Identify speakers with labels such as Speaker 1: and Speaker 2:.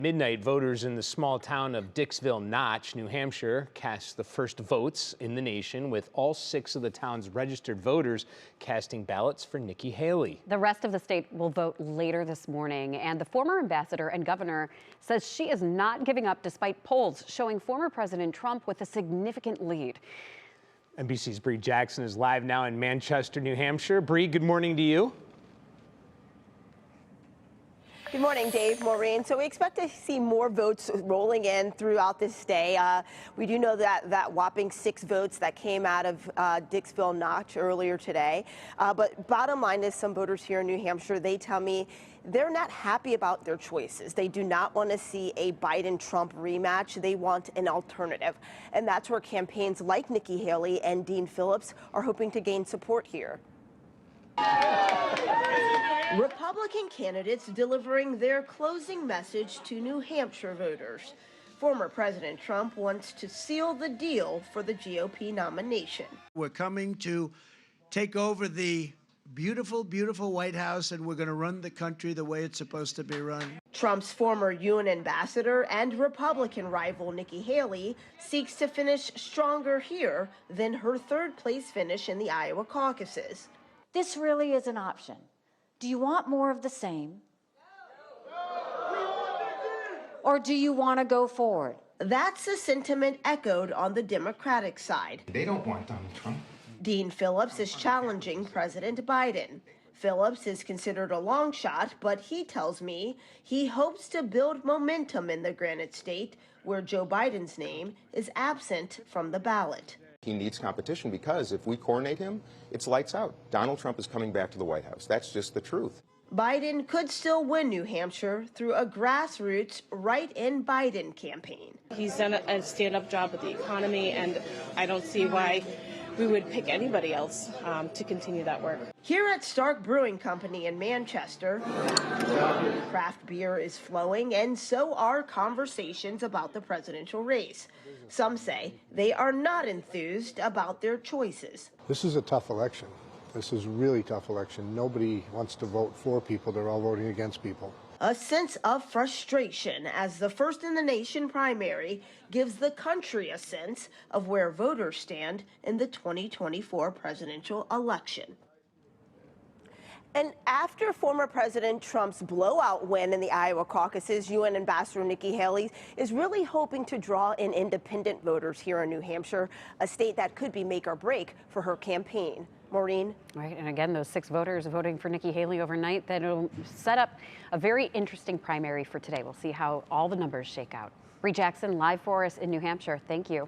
Speaker 1: Midnight, voters in the small town of Dixville Notch, New Hampshire, cast the first votes in the nation, with all 6 of the town's registered voters casting ballots for Nikki Haley.
Speaker 2: The rest of the state will vote later this morning, and the former ambassador and governor says she is not giving up despite polls showing former President Trump with a significant lead.
Speaker 1: NBC's Bree Jackson is live now in Manchester, New Hampshire. Bree, good morning to you.
Speaker 3: Good morning, Dave, Maureen. So we expect to see more votes rolling in throughout this day. We do know that whopping 6 votes that came out of Dixville Notch earlier today. But bottom line is, some voters here in New Hampshire, they tell me they're not happy about their choices. They do not want to see a Biden-Trump rematch. They want an alternative. And that's where campaigns like Nikki Haley and Dean Phillips are hoping to gain support here. Republican candidates delivering their closing message to New Hampshire voters. Former President Trump wants to seal the deal for the GOP nomination.
Speaker 4: We're coming to take over the beautiful, beautiful White House, and we're going to run the country the way it's supposed to be run.
Speaker 3: Trump's former UN ambassador and Republican rival Nikki Haley seeks to finish stronger here than her third-place finish in the Iowa caucuses.
Speaker 5: This really is an option. Do you want more of the same? Or do you want to go forward?
Speaker 3: That's a sentiment echoed on the Democratic side.
Speaker 6: They don't want Donald Trump.
Speaker 3: Dean Phillips is challenging President Biden. Phillips is considered a long shot, but he tells me he hopes to build momentum in the Granite State, where Joe Biden's name is absent from the ballot.
Speaker 6: He needs competition because if we coordinate him, it's lights out. Donald Trump is coming back to the White House. That's just the truth.
Speaker 3: Biden could still win New Hampshire through a grassroots write-in Biden campaign.
Speaker 7: He's done a stand-up job with the economy, and I don't see why we would pick anybody else to continue that work.
Speaker 3: Here at Stark Brewing Company in Manchester, craft beer is flowing, and so are conversations about the presidential race. Some say they are not enthused about their choices.
Speaker 8: This is a tough election. This is a really tough election. Nobody wants to vote for people. They're all voting against people.
Speaker 3: A sense of frustration as the first in the nation primary gives the country a sense of where voters stand in the 2024 presidential election. And after former President Trump's blowout win in the Iowa caucuses, UN Ambassador Nikki Haley is really hoping to draw in independent voters here in New Hampshire, a state that could be make or break for her campaign. Maureen?
Speaker 2: Right, and again, those 6 voters voting for Nikki Haley overnight, that'll set up a very interesting primary for today. We'll see how all the numbers shake out. Bree Jackson, live for us in New Hampshire. Thank you.